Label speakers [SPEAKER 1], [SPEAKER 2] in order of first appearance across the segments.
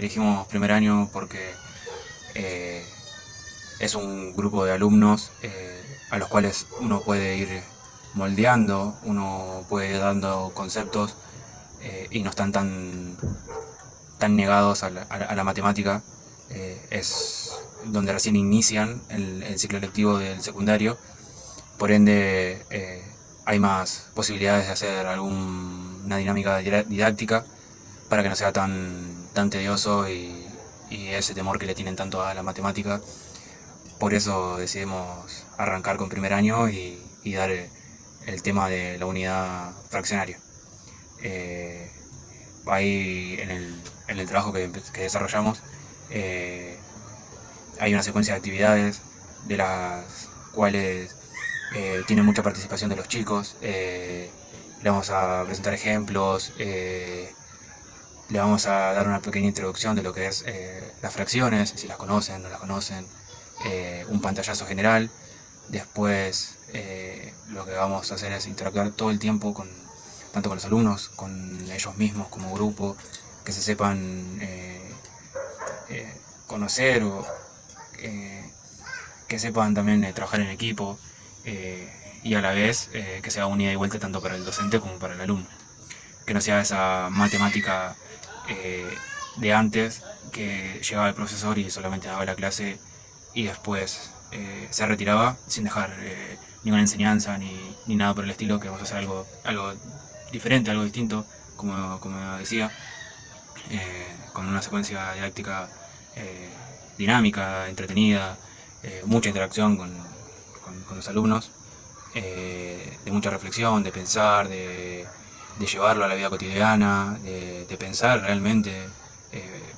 [SPEAKER 1] elegimos primer año porque eh, es un grupo de alumnos a los cuales uno puede ir moldeando, uno puede ir dando conceptos y no están tan negados a la matemática. Es donde recién inician el ciclo lectivo del secundario, por ende hay más posibilidades de hacer alguna dinámica didáctica para que no sea tan tedioso y ese temor que le tienen tanto a la matemática. Por eso decidimos arrancar con primer año y dar el tema de la unidad fraccionaria. Ahí en el trabajo que desarrollamos hay una secuencia de actividades de las cuales tiene mucha participación de los chicos. Le vamos a presentar ejemplos, le vamos a dar una pequeña introducción de lo que es las fracciones, si las conocen, no las conocen, un pantallazo general. Después lo que vamos a hacer es interactuar todo el tiempo tanto con los alumnos, con ellos mismos como grupo, que se sepan conocer o que sepan también trabajar en equipo y a la vez que sea un ida y vuelta tanto para el docente como para el alumno. Que no sea esa matemática de antes que llegaba el profesor y solamente daba la clase y después se retiraba sin dejar ninguna enseñanza ni nada por el estilo, que vamos a hacer algo diferente, algo distinto, como decía, con una secuencia didáctica dinámica, entretenida, mucha interacción con los alumnos, de mucha reflexión, de pensar, de llevarlo a la vida cotidiana, de pensar realmente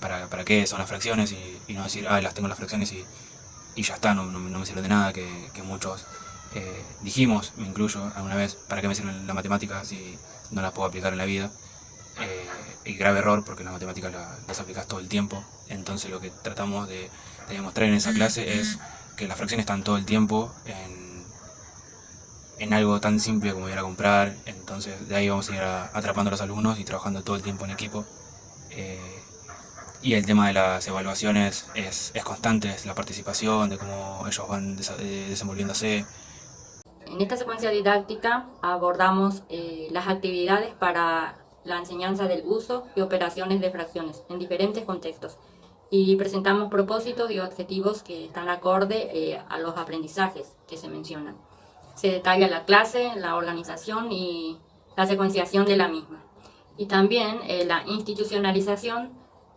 [SPEAKER 1] para qué son las fracciones y no decir, las tengo las fracciones y ya está, no me sirve de nada, que muchos dijimos, me incluyo alguna vez, ¿para qué me sirve la matemática si no las puedo aplicar en la vida? Y grave error, porque las matemáticas las aplicas todo el tiempo. Entonces lo que tratamos de demostrar en esa clase es que las fracciones están todo el tiempo en algo tan simple como ir a comprar. Entonces de ahí vamos a ir atrapando a los alumnos y trabajando todo el tiempo en equipo. Y el tema de las evaluaciones es constante, es la participación, de cómo ellos van desenvolviéndose.
[SPEAKER 2] En esta secuencia didáctica abordamos las actividades para la enseñanza del uso y operaciones de fracciones en diferentes contextos y presentamos propósitos y objetivos que están acorde a los aprendizajes que se mencionan. Se detalla la clase, la organización y la secuenciación de la misma. Y también la institucionalización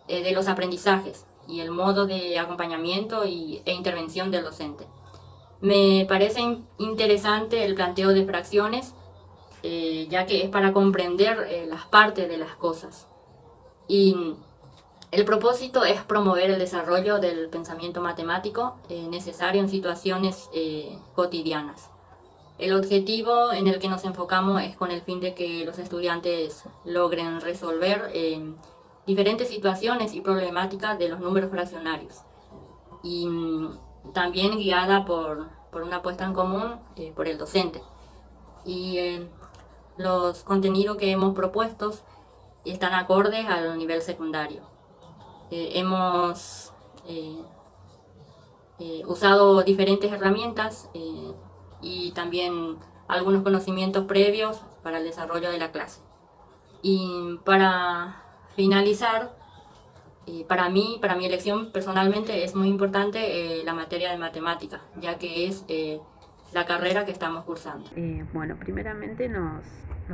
[SPEAKER 2] de los aprendizajes y el modo de acompañamiento e intervención del docente. Me parece interesante el planteo de fracciones, ya que es para comprender las partes de las cosas. Y el propósito es promover el desarrollo del pensamiento matemático necesario en situaciones cotidianas. El objetivo en el que nos enfocamos es con el fin de que los estudiantes logren resolver diferentes situaciones y problemáticas de los números fraccionarios. Y también guiada por una puesta en común por el docente. Y los contenidos que hemos propuesto están acordes al nivel secundario. Hemos usado diferentes herramientas y también algunos conocimientos previos para el desarrollo de la clase. Y para finalizar, para mi elección personalmente es muy importante la materia de matemática, ya que es la carrera que estamos cursando.
[SPEAKER 3] Bueno, primeramente nos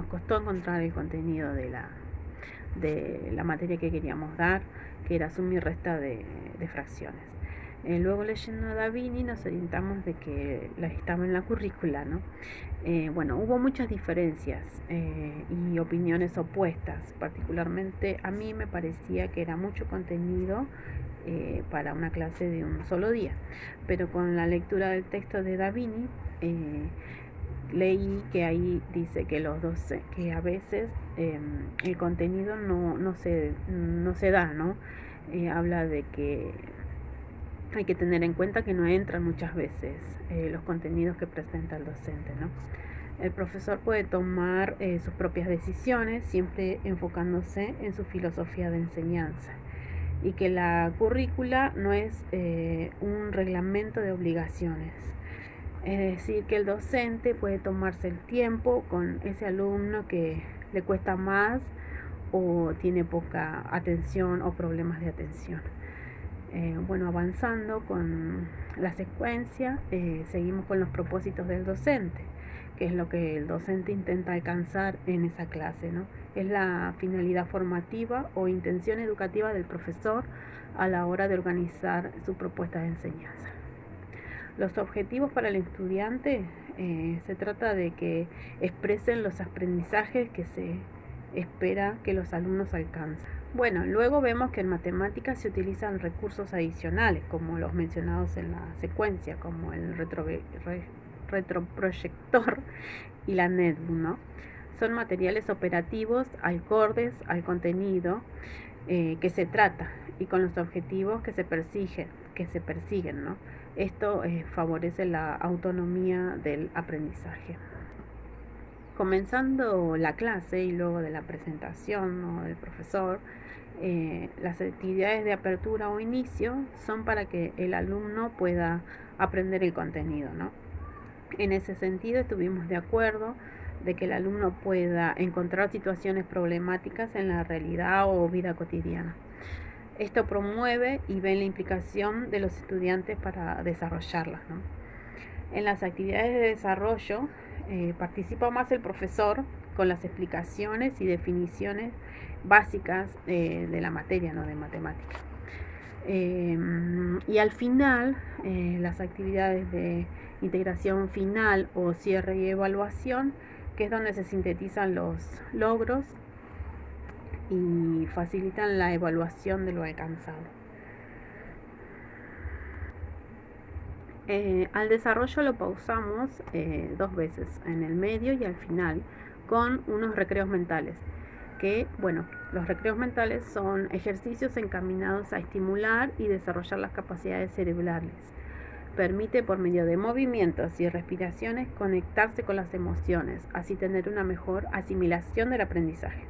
[SPEAKER 3] costó encontrar el contenido de la materia que queríamos dar, que era suma y resta de fracciones. Luego leyendo a Davini nos orientamos de que estaba en la currícula, ¿no? Bueno, hubo muchas diferencias y opiniones opuestas. Particularmente a mí me parecía que era mucho contenido para una clase de un solo día. Pero con la lectura del texto de Davini leí que ahí dice que que a veces el contenido no se da, ¿no? Habla de que hay que tener en cuenta que no entran muchas veces los contenidos que presenta el docente, ¿no? El profesor puede tomar sus propias decisiones, siempre enfocándose en su filosofía de enseñanza. y que la currícula no es un reglamento de obligaciones. Es decir, que el docente puede tomarse el tiempo con ese alumno que le cuesta más o tiene poca atención o problemas de atención. Bueno, avanzando con la secuencia, seguimos con los propósitos del docente, que es lo que el docente intenta alcanzar en esa clase, ¿no? Es la finalidad formativa o intención educativa del profesor a la hora de organizar su propuesta de enseñanza. Los objetivos para el estudiante, se trata de que expresen los aprendizajes que se espera que los alumnos alcancen. Bueno, luego vemos que en matemáticas se utilizan recursos adicionales, como los mencionados en la secuencia, como el retroproyector y la netbook, ¿no? Son materiales operativos acordes al contenido que se trata y con los objetivos que se persiguen, ¿no? Esto favorece la autonomía del aprendizaje. Comenzando la clase y luego de la presentación, ¿no?, del profesor, las actividades de apertura o inicio son para que el alumno pueda aprender el contenido, ¿no? En ese sentido estuvimos de acuerdo de que el alumno pueda encontrar situaciones problemáticas en la realidad o vida cotidiana. Esto promueve y ve la implicación de los estudiantes para desarrollarlas, ¿no? En las actividades de desarrollo participa más el profesor con las explicaciones y definiciones básicas de la materia, ¿no?, de matemáticas. Y al final, las actividades de integración final o cierre y evaluación, que es donde se sintetizan los logros y facilitan la evaluación de lo alcanzado. Al desarrollo lo pausamos 2 veces, en el medio y al final, con unos recreos mentales. Que, bueno, los recreos mentales son ejercicios encaminados a estimular y desarrollar las capacidades cerebrales. Permite por medio de movimientos y respiraciones conectarse con las emociones, así tener una mejor asimilación del aprendizaje.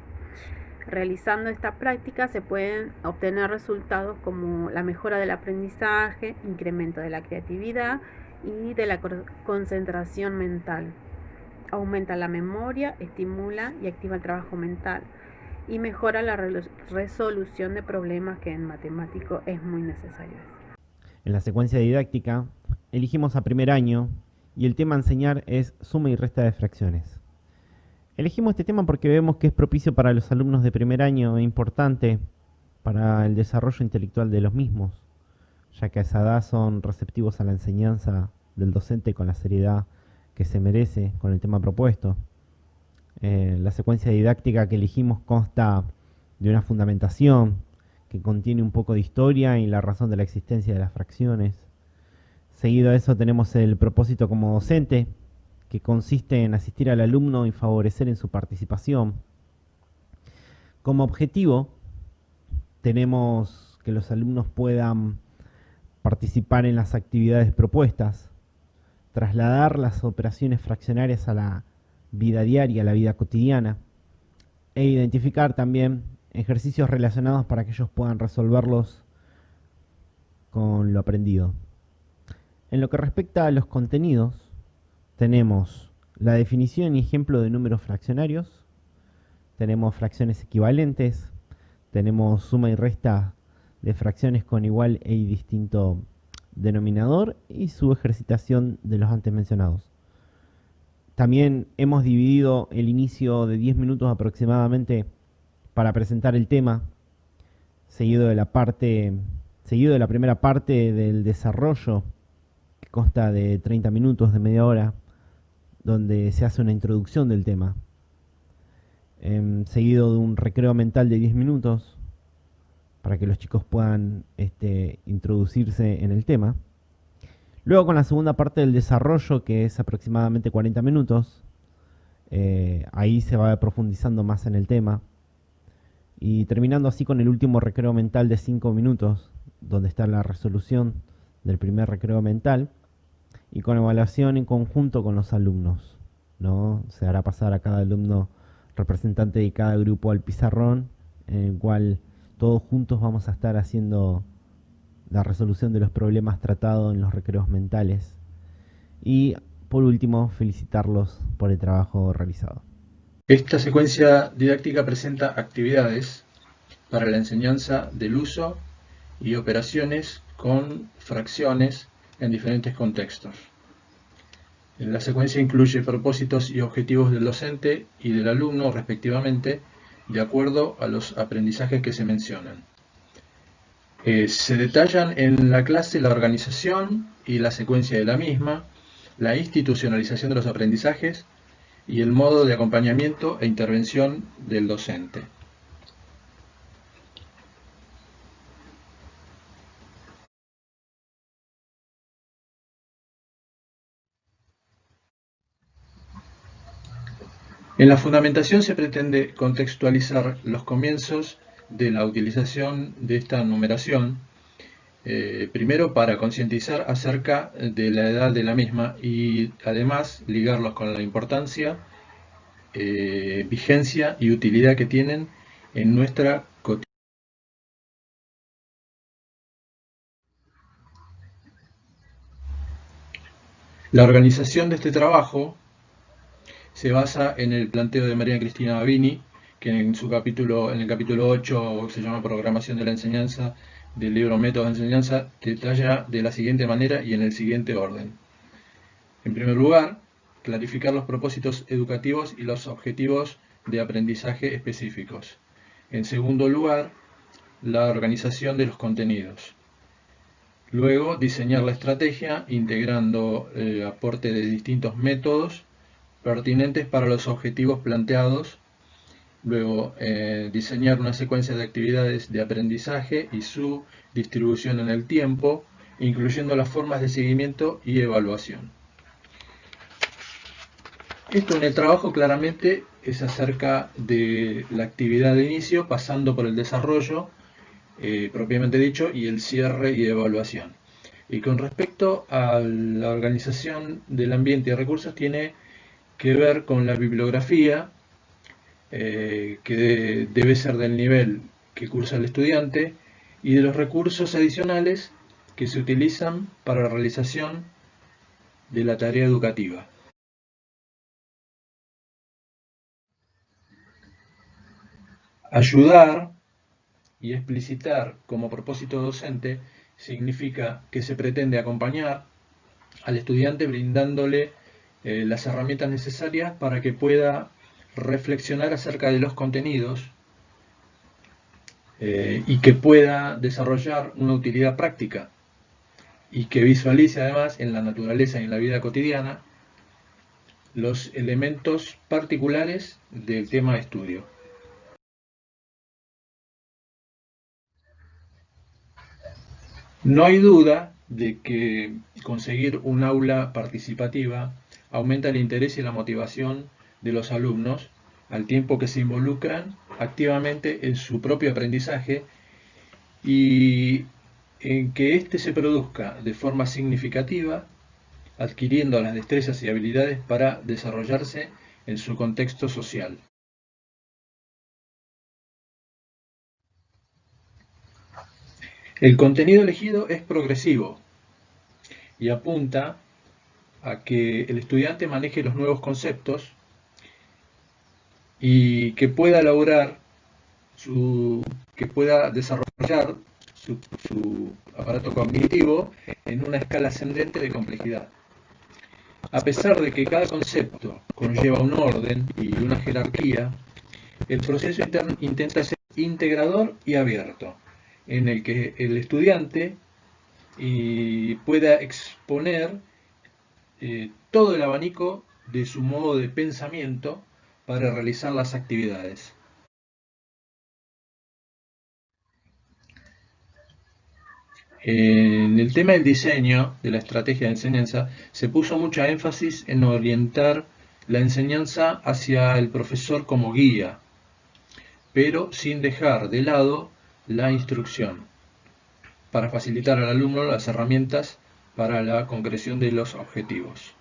[SPEAKER 3] Realizando esta práctica se pueden obtener resultados como la mejora del aprendizaje, incremento de la creatividad y de la concentración mental. Aumenta la memoria, estimula y activa el trabajo mental y mejora la resolución de problemas, que en matemático es muy necesario.
[SPEAKER 4] En la secuencia didáctica elegimos a primer año y el tema a enseñar es suma y resta de fracciones. Elegimos este tema porque vemos que es propicio para los alumnos de primer año e importante para el desarrollo intelectual de los mismos, ya que a esa edad son receptivos a la enseñanza del docente con la seriedad que se merece con el tema propuesto. La secuencia didáctica que elegimos consta de una fundamentación que contiene un poco de historia y la razón de la existencia de las fracciones. Seguido a eso tenemos el propósito como docente, que consiste en asistir al alumno y favorecer en su participación. Como objetivo, tenemos que los alumnos puedan participar en las actividades propuestas, trasladar las operaciones fraccionarias a la vida diaria, a la vida cotidiana, e identificar también ejercicios relacionados para que ellos puedan resolverlos con lo aprendido. En lo que respecta a los contenidos, tenemos la definición y ejemplo de números fraccionarios, tenemos fracciones equivalentes, tenemos suma y resta de fracciones con igual e distinto denominador y su ejercitación de los antes mencionados. También hemos dividido el inicio de 10 minutos aproximadamente para presentar el tema, seguido de la primera parte del desarrollo, que consta de 30 minutos, de media hora, donde se hace una introducción del tema, seguido de un recreo mental de 10 minutos para que los chicos puedan introducirse en el tema. Luego con la segunda parte del desarrollo, que es aproximadamente 40 minutos, ahí se va profundizando más en el tema, y terminando así con el último recreo mental de 5 minutos, donde está la resolución del primer recreo mental, y con evaluación en conjunto con los alumnos, ¿no? Se hará pasar a cada alumno representante de cada grupo al pizarrón, en el cual Todos juntos vamos a estar haciendo la resolución de los problemas tratados en los recreos mentales. Y por último, felicitarlos por el trabajo realizado.
[SPEAKER 5] Esta secuencia didáctica presenta actividades para la enseñanza del uso y operaciones con fracciones en diferentes contextos. La secuencia incluye propósitos y objetivos del docente y del alumno respectivamente, de acuerdo a los aprendizajes que se mencionan. Se detallan en la clase la organización y la secuencia de la misma, la institucionalización de los aprendizajes y el modo de acompañamiento e intervención del docente. En la fundamentación se pretende contextualizar los comienzos de la utilización de esta numeración, primero para concientizar acerca de la edad de la misma y además ligarlos con la importancia, vigencia y utilidad que tienen en nuestra cotidianidad. La organización de este trabajo se basa en el planteo de María Cristina Babini, que en el capítulo 8 se llama Programación de la Enseñanza, del libro Métodos de Enseñanza, detalla de la siguiente manera y en el siguiente orden. En primer lugar, clarificar los propósitos educativos y los objetivos de aprendizaje específicos. En segundo lugar, la organización de los contenidos. Luego, diseñar la estrategia integrando el aporte de distintos métodos pertinentes para los objetivos planteados. Luego, diseñar una secuencia de actividades de aprendizaje y su distribución en el tiempo, incluyendo las formas de seguimiento y evaluación. Esto en el trabajo claramente es acerca de la actividad de inicio, pasando por el desarrollo, propiamente dicho, y el cierre y evaluación. Y con respecto a la organización del ambiente y recursos, tiene que ver con la bibliografía, que debe ser del nivel que cursa el estudiante, y de los recursos adicionales que se utilizan para la realización de la tarea educativa. Ayudar y explicitar como propósito docente significa que se pretende acompañar al estudiante brindándole las herramientas necesarias para que pueda reflexionar acerca de los contenidos y que pueda desarrollar una utilidad práctica y que visualice además en la naturaleza y en la vida cotidiana los elementos particulares del tema de estudio. No hay duda de que conseguir un aula participativa aumenta el interés y la motivación de los alumnos al tiempo que se involucran activamente en su propio aprendizaje y en que éste se produzca de forma significativa, adquiriendo las destrezas y habilidades para desarrollarse en su contexto social. El contenido elegido es progresivo y apunta a que el estudiante maneje los nuevos conceptos y que pueda desarrollar su aparato cognitivo en una escala ascendente de complejidad. A pesar de que cada concepto conlleva un orden y una jerarquía, el proceso intenta ser integrador y abierto, en el que el estudiante pueda exponer todo el abanico de su modo de pensamiento para realizar las actividades. En el tema del diseño de la estrategia de enseñanza se puso mucha énfasis en orientar la enseñanza hacia el profesor como guía, pero sin dejar de lado la instrucción, para facilitar al alumno las herramientas para la concreción de los objetivos.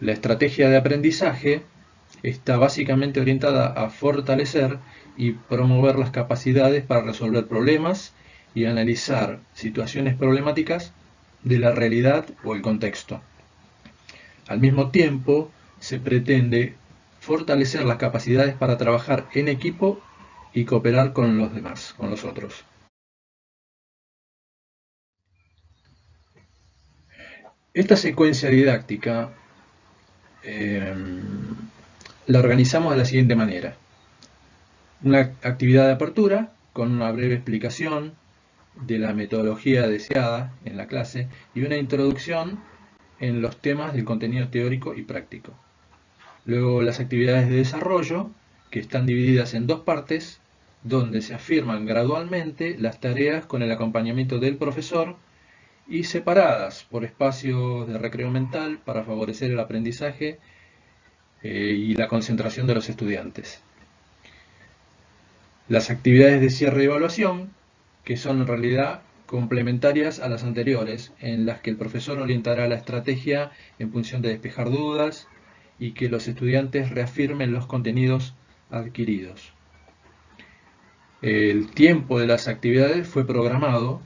[SPEAKER 5] La estrategia de aprendizaje está básicamente orientada a fortalecer y promover las capacidades para resolver problemas y analizar situaciones problemáticas de la realidad o el contexto. Al mismo tiempo, se pretende fortalecer las capacidades para trabajar en equipo y cooperar con los demás, con los otros. Esta secuencia didáctica la organizamos de la siguiente manera. Una actividad de apertura con una breve explicación de la metodología deseada en la clase y una introducción en los temas del contenido teórico y práctico. Luego las actividades de desarrollo, que están divididas en dos partes, donde se afirman gradualmente las tareas con el acompañamiento del profesor y separadas por espacios de recreo mental para favorecer el aprendizaje y la concentración de los estudiantes. Las actividades de cierre y evaluación, que son en realidad complementarias a las anteriores, en las que el profesor orientará la estrategia en función de despejar dudas y que los estudiantes reafirmen los contenidos adquiridos. El tiempo de las actividades fue programado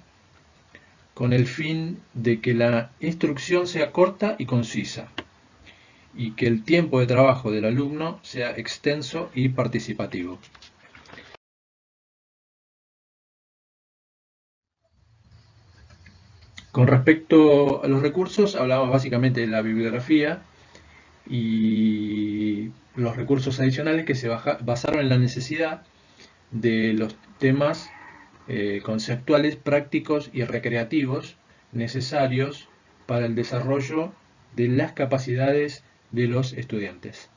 [SPEAKER 5] con el fin de que la instrucción sea corta y concisa, y que el tiempo de trabajo del alumno sea extenso y participativo. Con respecto a los recursos, hablamos básicamente de la bibliografía y los recursos adicionales que se basaron en la necesidad de los temas conceptuales, prácticos y recreativos necesarios para el desarrollo de las capacidades de los estudiantes.